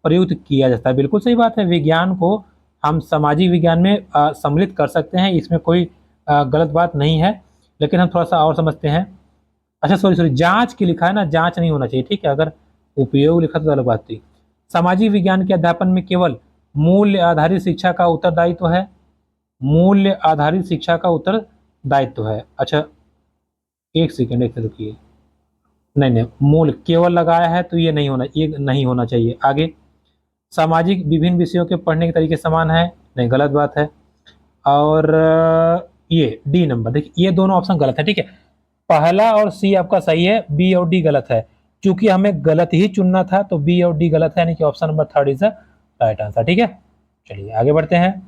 प्रयुक्त किया जाता है, बिल्कुल सही बात है। विज्ञान को हम सामाजिक विज्ञान में सम्मिलित कर सकते हैं, इसमें कोई गलत बात नहीं है। लेकिन हम थोड़ा सा और समझते हैं। अच्छा सॉरी, जांच की लिखा है ना, जांच नहीं होना चाहिए। ठीक है, अगर उपयोग लिखा तो अलग बात थी। सामाजिक विज्ञान के अध्यापन में केवल मूल्य आधारित शिक्षा का उत्तरदायित्व है, मूल्य आधारित शिक्षा का उत्तरदायित्व है। अच्छा, एक सेकंड रुकिए, नहीं, मूल केवल लगाया है तो ये नहीं होना चाहिए। आगे, सामाजिक विभिन्न विषयों के पढ़ने के तरीके समान है, नहीं, गलत बात है। और ये डी नंबर, देखिए ये दोनों ऑप्शन गलत है। ठीक है, पहला और सी आपका सही है, बी और डी गलत है। क्योंकि हमें गलत ही चुनना था तो बी और डी गलत है, यानी कि option number third is the right answer. ठीक है, चलिए आगे बढ़ते हैं।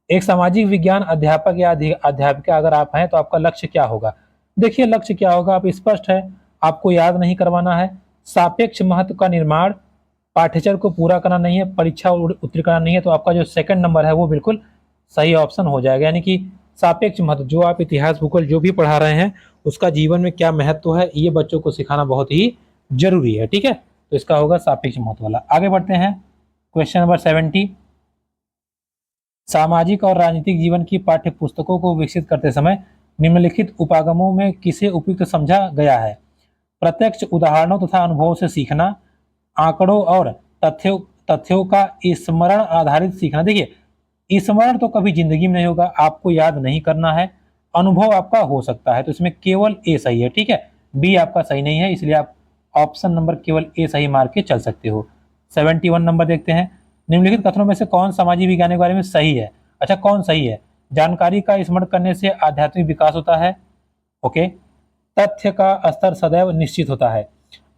एक सामाजिक विज्ञान अध्यापक या अध्यापिका अगर आप हैं तो आपका लक्ष्य क्या होगा? देखिए, लक्ष्य क्या होगा, आप स्पष्ट है, आपको याद नहीं करवाना है। सापेक्ष महत्व का निर्माण, पाठ्यचर्या को पूरा करना नहीं है, परीक्षा उत्तीर्ण करना नहीं है, तो आपका जो सेकंड नंबर है वो बिल्कुल सही ऑप्शन हो जाएगा। यानी कि सापेक्ष महत्व, जो आप इतिहास भूगोल जो भी पढ़ा रहे हैं उसका जीवन में क्या महत्व है, ये बच्चों को सिखाना बहुत ही जरूरी है। ठीक है, तो इसका होगा सापेक्ष महत्व वाला। आगे बढ़ते हैं, क्वेश्चन नंबर 70। सामाजिक और राजनीतिक जीवन की पाठ्य पुस्तकों को विकसित करते समय निम्नलिखित उपागमों में किसे उपयुक्त समझा गया है? प्रत्यक्ष उदाहरणों तथा अनुभवों से सीखना, आंकड़ों और तथ्यों का स्मरण आधारित सीखना। देखिए, स्मरण तो कभी जिंदगी में नहीं होगा, आपको याद नहीं करना है। अनुभव आपका हो सकता है, तो इसमें केवल ए सही है। ठीक है, बी आपका सही नहीं है, इसलिए आप ऑप्शन नंबर केवल ए सही मार के चल सकते हो। 71 नंबर देखते हैं। निम्नलिखित कथनों में से कौन सामाजिक विज्ञान के बारे में सही है? अच्छा, कौन सही है? जानकारी का स्मरण करने से आध्यात्मिक विकास होता है। ओके, तथ्य का स्तर सदैव निश्चित होता है।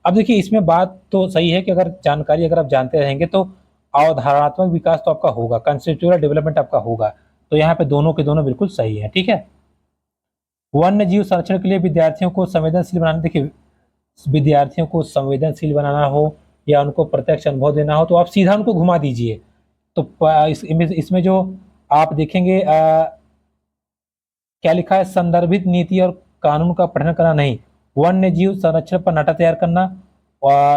अब देखिए, इसमें बात तो सही है कि अगर जानकारी अगर आप जानते रहेंगे तो अवधारणात्मक विकास तो आपका होगा, कंसेप्चुअल डेवलपमेंट आपका होगा। तो यहाँ पे दोनों के दोनों बिल्कुल सही है। ठीक है, वन्य जीव संरक्षण के लिए विद्यार्थियों को संवेदनशील बनाना, देखिए विद्यार्थियों को संवेदनशील बनाना हो या उनको प्रत्यक्ष अनुभव देना हो तो आप सीधा उनको घुमा दीजिए। तो इसमें जो आप देखेंगे क्या लिखा है, संदर्भित नीति और कानून का पठन करना नहीं, वन्य जीव संरक्षण पर नाटक तैयार करना,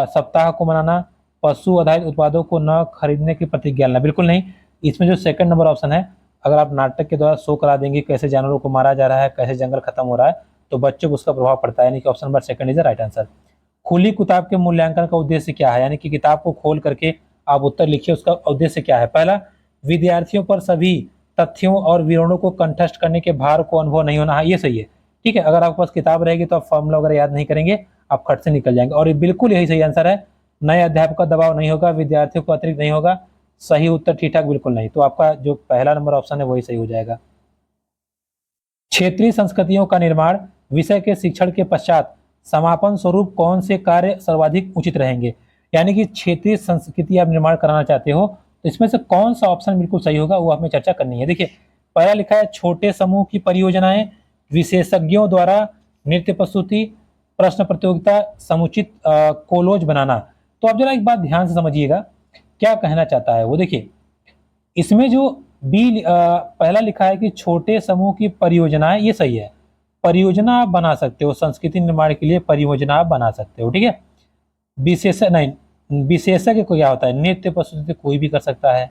सप्ताह को मनाना, पशु आधारित उत्पादों को न खरीदने की प्रतिज्ञा लेना, बिल्कुल नहीं। इसमें जो सेकंड नंबर ऑप्शन है, अगर आप नाटक के द्वारा शो करा देंगे कैसे जानवरों को मारा जा रहा है, कैसे जंगल खत्म हो रहा है, तो बच्चों को उसका प्रभाव पड़ता है। यानी कि option number second is the right answer. खुली किताब के मूल्यांकन का उद्देश्य क्या है? यानी कि किताब को खोल करके आप उत्तर लिखिए, उसका उद्देश्य क्या है? पहला, विद्यार्थियों पर सभी तथ्यों और विवरणों को कंठस्थ करने के भार को अनुभव नहीं होना है, ये सही है। ठीक है, अगर आपके पास किताब रहेगी तो आप फॉर्मूला वगैरह याद नहीं करेंगे, आप खट से निकल जाएंगे। और ये बिल्कुल यही सही आंसर है। नए अध्यापक का दबाव नहीं होगा, विद्यार्थियों को अतिरिक्त नहीं होगा। सही उत्तर ठीक ठाक बिल्कुल नहीं, तो आपका जो पहला नंबर ऑप्शन है वही सही हो जाएगा। क्षेत्रीय संस्कृतियों का निर्माण विषय के शिक्षण के पश्चात समापन स्वरूप कौन से कार्य सर्वाधिक उचित रहेंगे? यानी कि क्षेत्रीय संस्कृति आप निर्माण कराना चाहते हो तो इसमें से कौन सा ऑप्शन बिल्कुल सही होगा वो हमें चर्चा करनी है। देखिए, पहला लिखा है छोटे समूह की परियोजनाएं, विशेषज्ञों द्वारा नृत्य प्रस्तुति, प्रश्न प्रतियोगिता, समुचित कोलोज बनाना। तो आप जरा एक बात ध्यान से समझिएगा क्या कहना चाहता है वो। देखिए, इसमें जो बी पहला लिखा है कि छोटे समूह की परियोजनाएं, ये सही है। परियोजना आप बना सकते हो, संस्कृति निर्माण के लिए परियोजना आप बना सकते हो, ठीक है। विशेषज्ञ नहीं, विशेषज्ञ को क्या होता है, नृत्य प्रस्तुति कोई भी कर सकता है।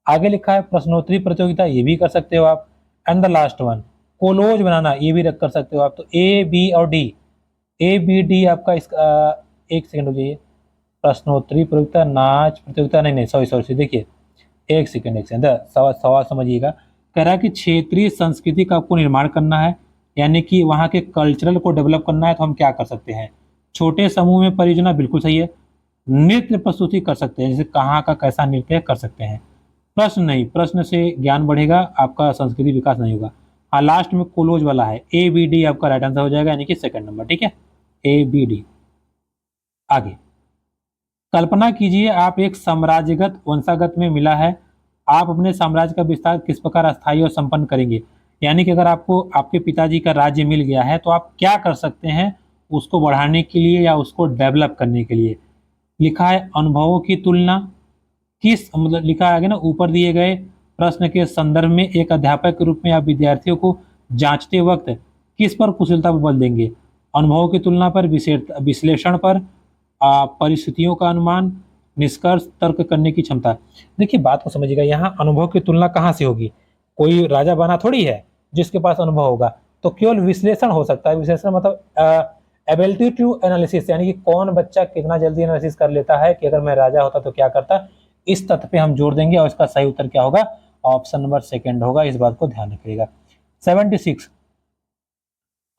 आगे लिखा है प्रश्नोत्तरी प्रतियोगिता, ये भी कर सकते हो आप। एंड द लास्ट वन कोलोज बनाना, ये भी रख कर सकते हो आप। तो ए बी और डी, ए बी डी आपका एक सेकंड हो जाइए, प्रश्नोत्तरी प्रतियोगिता, नाच प्रतियोगिता, नहीं नहीं सॉरी सॉरी, देखिए एक सेकंड सवाल सवाल समझिएगा। कह रहा है कि क्षेत्रीय संस्कृति का आपको निर्माण करना है, यानी कि वहाँ के कल्चरल को डेवलप करना है, तो हम क्या कर सकते हैं, छोटे समूह में परियोजना, बिल्कुल सही है। नृत्य प्रस्तुति कर सकते हैं, जैसे कहाँ का कैसा नृत्य कर सकते हैं। प्रश्न नहीं, प्रश्न से ज्ञान बढ़ेगा, आपका संस्कृति विकास नहीं होगा। हाँ, लास्ट में कोलोज वाला है, ए बी डी आपका राइट आंसर हो जाएगा, यानी कि सेकंड नंबर, ठीक है, ए बी डी। आगे, कल्पना कीजिए आप एक साम्राज्यगत वंशागत में मिला है, आप अपने साम्राज्य का विस्तार किस प्रकार अस्थायी और संपन्न करेंगे। यानी कि अगर आपको आपके पिताजी का राज्य मिल गया है तो आप क्या कर सकते हैं उसको बढ़ाने के लिए या उसको डेवलप करने के लिए। लिखा है अनुभवों की तुलना, किस मतलब लिखा है आगे ना, ऊपर दिए गए प्रश्न के संदर्भ में एक अध्यापक के रूप में आप विद्यार्थियों को जांचते वक्त किस पर कुशलता पर बल देंगे। अनुभवों की तुलना पर, विश्लेषण पर, परिस्थितियों का अनुमान, निष्कर्ष, तर्क करने की क्षमता। देखिए बात को समझिएगा, यहाँ अनुभव की तुलना कहाँ से होगी, कोई राजा बना थोड़ी है जिसके पास अनुभव होगा, तो केवल विश्लेषण हो सकता है। विश्लेषण मतलब एबिलिटी टू एनालिसिस, यानी कि कौन बच्चा कितना जल्दी एनालिसिस कर लेता है कि अगर मैं राजा होता तो क्या करता। इस तथ्य पे हम जोर देंगे और इसका सही उत्तर क्या होगा, ऑप्शन नंबर सेकंड होगा, इस बात को ध्यान रखिएगा। 76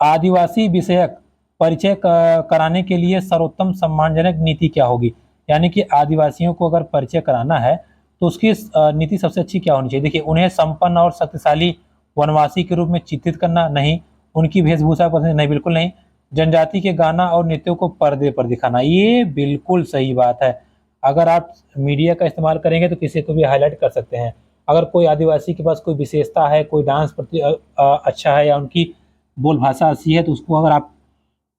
आदिवासी विषयक परिचय कराने के लिए सर्वोत्तम सम्मानजनक नीति क्या होगी। यानी कि आदिवासियों को अगर परिचय कराना है तो उसकी नीति सबसे अच्छी क्या होनी चाहिए। देखिए, उन्हें संपन्न और शक्तिशाली वनवासी के रूप में चित्रित करना, नहीं। उनकी वेशभूषा पसंद, नहीं, बिल्कुल नहीं। जनजाति के गाना और नृत्यों को पर्दे पर दिखाना, ये बिल्कुल सही बात है। अगर आप मीडिया का इस्तेमाल करेंगे तो किसी को भी हाईलाइट कर सकते हैं। अगर कोई आदिवासी के पास कोई विशेषता है, कोई डांस प्रति अच्छा है या उनकी बोल भाषा अच्छी है, तो उसको अगर आप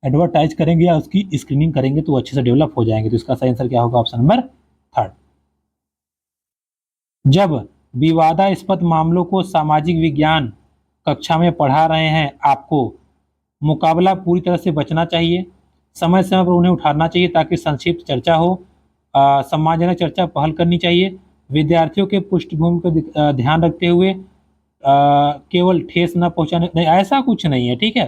एडवर्टाइज करेंगे या उसकी स्क्रीनिंग करेंगे तो अच्छे से डेवलप हो जाएंगे। तो इसका सही आंसर क्या होगा, ऑप्शन नंबर थर्ड। जब विवादास्पद मामलों को सामाजिक विज्ञान कक्षा में पढ़ा रहे हैं, आपको मुकाबला पूरी तरह से बचना चाहिए, समय समय पर उन्हें उठाना चाहिए ताकि संक्षिप्त चर्चा हो, सम्मानजनक चर्चा पहल करनी चाहिए, विद्यार्थियों के पृष्ठभूमि को ध्यान रखते हुए केवल ठेस न पहुंचाने, नहीं ऐसा कुछ नहीं है, ठीक है।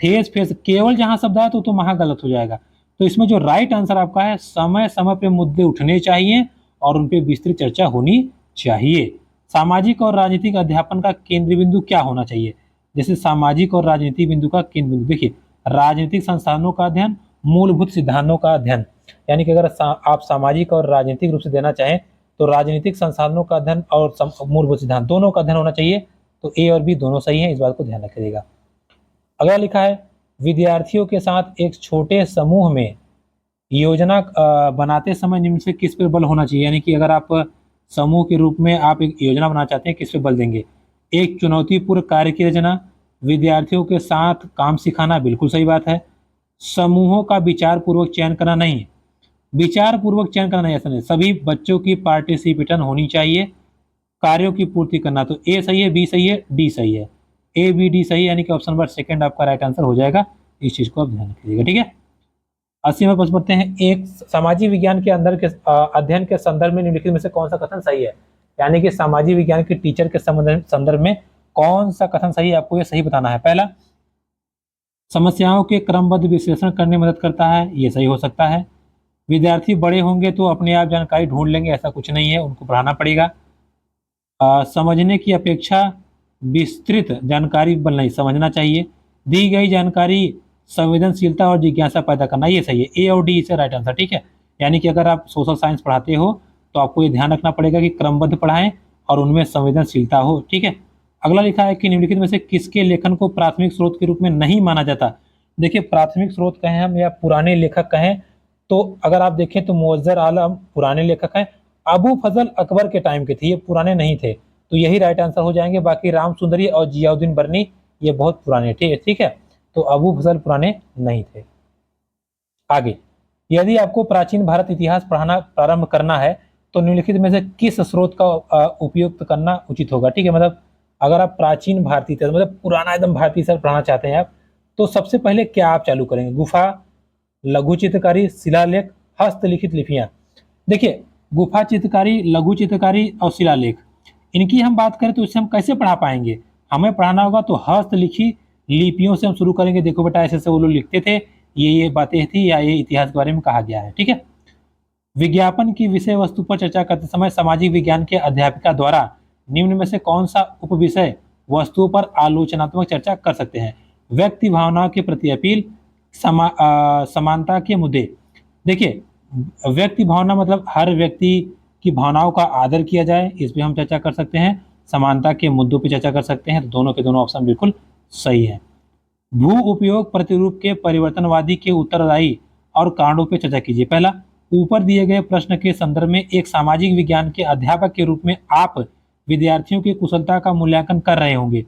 ठेस फेस केवल जहां शब्द आया तो वहां गलत हो जाएगा। तो इसमें जो राइट आंसर आपका है, समय समय पे मुद्दे उठने चाहिए और उन पे विस्तृत चर्चा होनी चाहिए। सामाजिक और राजनीतिक अध्यापन का केंद्र बिंदु क्या होना चाहिए। जैसे सामाजिक और राजनीतिक बिंदु का केंद्र बिंदु, देखिए राजनीतिक संस्थानों का अध्ययन, मूलभूत सिद्धांतों का अध्ययन। यानी कि अगर आप सामाजिक और राजनीतिक रूप से देना चाहें तो राजनीतिक संस्थानों का अध्ययन और मूलभूत सिद्धांत दोनों का अध्ययन होना चाहिए। तो ए और बी दोनों सही है, इस बात को ध्यान रखिएगा। अगला लिखा है विद्यार्थियों के साथ एक छोटे समूह में योजना बनाते समय निम्न से किस पर बल होना चाहिए। यानी कि अगर आप समूह के रूप में आप एक योजना बनाना चाहते हैं, किस पे बल देंगे। एक चुनौतीपूर्ण कार्य की रचना, विद्यार्थियों के साथ काम सिखाना, बिल्कुल सही बात है। समूहों का विचार पूर्वक चयन करना, नहीं, विचार पूर्वक चयन करना नहीं, ऐसा नहीं, सभी बच्चों की पार्टिसिपेशन होनी चाहिए। कार्यों की पूर्ति करना, तो ए सही है, बी सही है, डी सही है, ए बी डी सही है, यानी कि ऑप्शन नंबर सेकंड आपका राइट आंसर हो जाएगा। इस चीज को आप ध्यान रखिएगा, ठीक है। 80 में प्रश्न पढ़ते हैं, एक सामाजिक विज्ञान के अंदर के अध्ययन के संदर्भ में निम्नलिखित में से कौन सा कथन सही है। यानी कि सामाजिक विज्ञान के टीचर के संदर्भ में कौन सा कथन सही है, आपको ये सही बताना है। पहला, समस्याओं के क्रमबद्ध विश्लेषण करने में मदद करता है, ये सही हो सकता है। विद्यार्थी बड़े होंगे तो अपने आप जानकारी ढूंढ लेंगे, ऐसा कुछ नहीं है, उनको पढ़ाना पड़ेगा। समझने की अपेक्षा विस्तृत जानकारी नहीं, समझना चाहिए। दी गई जानकारी संवेदनशीलता और जिज्ञासा पैदा करना, ये सही है, ए और डी इसे राइट आंसर, ठीक है। यानी कि अगर आप सोशल साइंस पढ़ाते हो तो आपको ये ध्यान रखना पड़ेगा कि क्रमबद्ध पढ़ाएं और उनमें संवेदनशीलता हो, ठीक है। अगला लिखा है कि निम्नलिखित में से किसके लेखन को प्राथमिक स्रोत के रूप में नहीं माना जाता। देखिए, प्राथमिक स्रोत कहें हम या पुराने लेखक कहें, तो अगर आप देखें तो मुअज्जर आलम पुराने लेखक हैं, अबू फजल अकबर के टाइम के थे, ये पुराने नहीं थे, तो यही राइट आंसर हो जाएंगे। बाकी राम सुंदरी और जियाउद्दीन बर्नी ये बहुत पुराने थे, ठीक है, तो अबू फजल पुराने नहीं थे। आगे, यदि आपको प्राचीन भारत इतिहास पढ़ाना प्रारंभ करना है तो निम्नलिखित में से किस स्रोत का उपयोग करना उचित होगा। ठीक है, मतलब अगर आप प्राचीन भारतीय इतिहास मतलब पुराना एकदम भारतीय इतिहास पढ़ना चाहते हैं आप, तो सबसे पहले क्या आप चालू करेंगे, गुफा, लघु चित्रकारी, शिलालेख, हस्तलिखित लिपियां। देखिए गुफा चित्रकारी, लघु चित्रकारी और शिलालेख, इनकी हम बात करें तो इससे हम कैसे पढ़ा पाएंगे, हमें पढ़ाना होगा तो हस्तलिखित लिपियों से हम शुरू करेंगे। देखो बेटा ऐसे ऐसे वो लोग लिखते थे, ये बातें थी या ये इतिहास के बारे में कहा गया है। ठीक है, विज्ञापन की विषय वस्तु पर चर्चा करते समय सामाजिक विज्ञान के अध्यापिका द्वारा निम्न में से कौन सा उपविषय वस्तुओं पर आलोचनात्मक चर्चा कर सकते हैं। व्यक्ति भावनाओं के प्रति अपील, समानता के मुद्दे। देखिए व्यक्ति भावना मतलब हर व्यक्ति की भावनाओं का आदर किया जाए, इस पर हम चर्चा कर सकते हैं। समानता के मुद्दों पर चर्चा कर सकते हैं, तो दोनों के दोनों ऑप्शन बिल्कुल सही है। भू उपयोग प्रतिरूप के परिवर्तनवादी के उत्तरदायी और कारणों पर चर्चा कीजिए। पहला, ऊपर दिए गए प्रश्न के संदर्भ में एक सामाजिक विज्ञान के अध्यापक के रूप में आप विद्यार्थियों की कुशलता का मूल्यांकन कर रहे होंगे।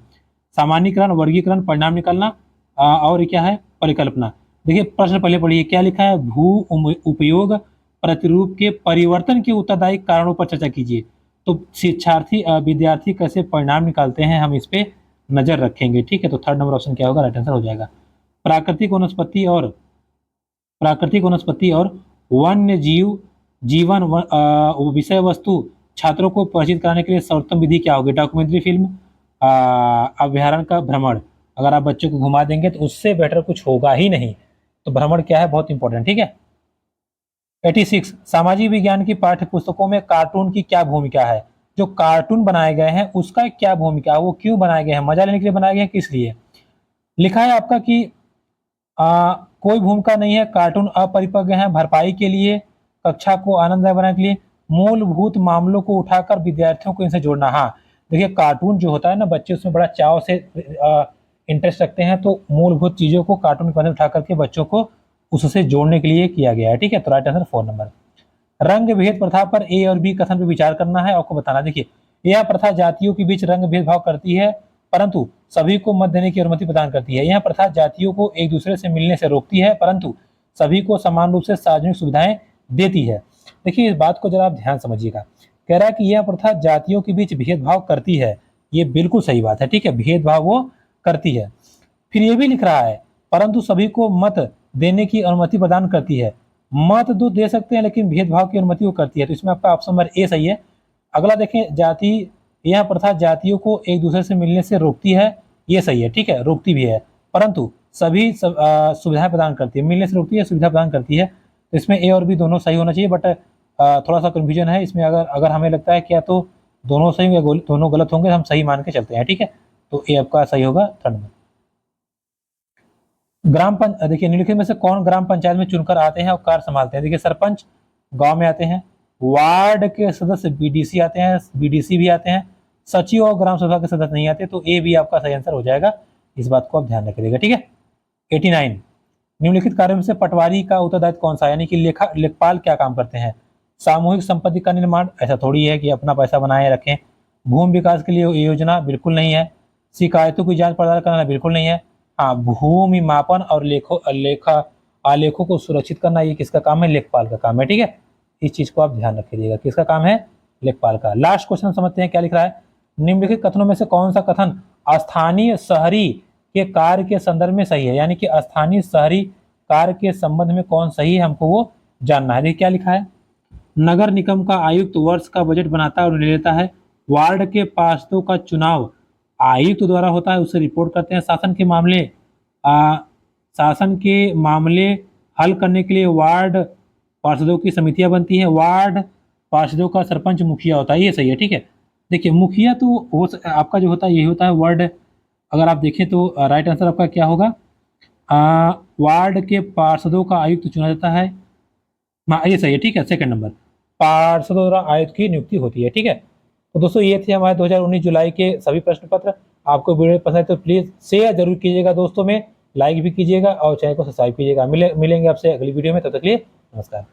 सामान्यीकरण, वर्गीकरण, परिणाम निकालना और क्या है, परिकल्पना। देखिए प्रश्न पहले पढ़िए, क्या लिखा है, भू उपयोग प्रतिरूप के परिवर्तन के उत्तरदायी कारणों पर चर्चा कीजिए। तो शिक्षार्थी विद्यार्थी कैसे परिणाम निकालते हैं, हम इस पे नजर रखेंगे। ठीक है, तो थर्ड नंबर ऑप्शन क्या होगा, राइट आंसर हो जाएगा। प्राकृतिक वनस्पति और वन्य जीवन विषय वस्तु छात्रों को परिचित कराने के लिए सर्वोत्तम विधि क्या होगी। डॉक्यूमेंट्री फिल्म, अभ्यारण्य का भ्रमण। अगर आप बच्चों को घुमा देंगे तो उससे बेटर कुछ होगा ही नहीं, तो भ्रमण क्या है, बहुत इंपॉर्टेंट। ठीक है, 86, सामाजिक विज्ञान की पाठ्य पुस्तकों में कार्टून की क्या भूमिका है। जो कार्टून बनाए गए हैं उसका क्या भूमिका है, वो क्यों बनाए गए हैं, मजा लेने के लिए बनाए गए हैं, किस लिए। लिखा है आपका कि कोई भूमिका नहीं है, कार्टून अपरिपक्व हैं, भरपाई के लिए, कक्षा को आनंददायक बनाने के लिए, मूलभूत मामलों को उठाकर विद्यार्थियों को इनसे जोड़ना। हाँ देखिए कार्टून जो होता है ना, बच्चे उसमें बड़ा चाव से इंटरेस्ट रखते हैं, तो मूलभूत चीजों को कार्टून के बारे में उठा करके बच्चों को उससे जोड़ने के लिए किया गया है। ठीक है, तो राइट आंसर 4 नंबर। रंग भेद प्रथा पर ए और बी कथन पर विचार करना है, आपको बताना। देखिए यह प्रथा जातियों के बीच रंग भेदभाव करती है परंतु सभी को मत देने की अनुमति प्रदान करती है। यह प्रथा जातियों को एक दूसरे से मिलने से रोकती है परंतु सभी को समान रूप से सार्वजनिक सुविधाएं देती है। देखिए इस बात को जरा आप ध्यान समझिएगा, कह रहा है कि यह प्रथा जातियों के बीच भेदभाव करती है, ये बिल्कुल सही बात है। ठीक है, भेदभाव वो करती है। फिर ये भी लिख रहा है परंतु सभी को मत देने की अनुमति प्रदान करती है। मत तो दे सकते हैं लेकिन भेदभाव की अनुमति वो करती है, तो इसमें आपका ऑप्शन नंबर ए सही है। अगला देखें, जाति, यह प्रथा जातियों को एक दूसरे से मिलने से रोकती है, ये सही है। ठीक है, रोकती भी है परंतु सभी सुविधाएं प्रदान करती है, मिलने से रोकती है, सुविधा प्रदान करती है। तो इसमें ए और बी दोनों सही होना चाहिए, बट थोड़ा सा कंफ्यूजन है इसमें। अगर हमें लगता है क्या तो दोनों सही होंगे दोनों गलत होंगे, हम सही मान के चलते हैं। ठीक है, तो ए आपका सही होगा, थर्ड में। देखिए निम्नलिखित में से कौन ग्राम पंचायत में चुनकर आते हैं और कार्य संभालते हैं। देखिए सरपंच गांव में आते हैं, वार्ड के सदस्य बीडीसी आते हैं, बीडीसी भी आते हैं, सचिव और ग्राम सभा के सदस्य नहीं आते, तो ए भी आपका सही आंसर हो जाएगा। इस बात को आप ध्यान रखिएगा। ठीक है, 89, निम्नलिखित कार्यों में से पटवारी का उत्तरदायित्व कौन सा, यानी कि लेखपाल क्या काम करते हैं। सामूहिक संपत्ति का निर्माण, ऐसा थोड़ी है कि अपना पैसा बनाए रखें। भूमि विकास के लिए योजना, बिल्कुल नहीं है। शिकायतों की जांच पड़ताल करना, बिल्कुल नहीं है। हाँ, भूमि मापन और आलेखों को सुरक्षित करना, ये किसका काम है, लेखपाल का काम है। ठीक है, इस चीज को आप ध्यान रखिएगा, किसका काम है, लेखपाल का। लास्ट क्वेश्चन समझते हैं क्या लिख रहा है। निम्नलिखित कथनों में से कौन सा कथन स्थानीय शहरी के कार्य के संदर्भ में सही है, यानी कि स्थानीय शहरी कार्य के संबंध में कौन सही है, हमको वो जानना है। देखिए क्या लिखा है, नगर निगम का आयुक्त वर्ष का बजट बनाता है और निर्णय लेता है। वार्ड के पार्षदों का चुनाव आयुक्त द्वारा होता है, उसे रिपोर्ट करते हैं। शासन के मामले हल करने के लिए वार्ड पार्षदों की समितियां बनती हैं। वार्ड पार्षदों का सरपंच मुखिया होता है, ये सही है। ठीक है, देखिए मुखिया तो आपका जो होता है यही होता है वार्ड। अगर आप देखें तो राइट आंसर आपका क्या होगा, वार्ड के पार्षदों का आयुक्त चुना जाता है, ये सही है। ठीक है, सेकंड नंबर, पार्षदों द्वारा आयुक्त की नियुक्ति होती है। ठीक है, तो दोस्तों ये थे हमारे 2019 जुलाई के सभी प्रश्न पत्र। आपको वीडियो पसंद है तो प्लीज शेयर जरूर कीजिएगा दोस्तों में, लाइक भी कीजिएगा और चैनल को सब्सक्राइब कीजिएगा। मिलेंगे आपसे अगली वीडियो में, तब तक के लिए नमस्कार।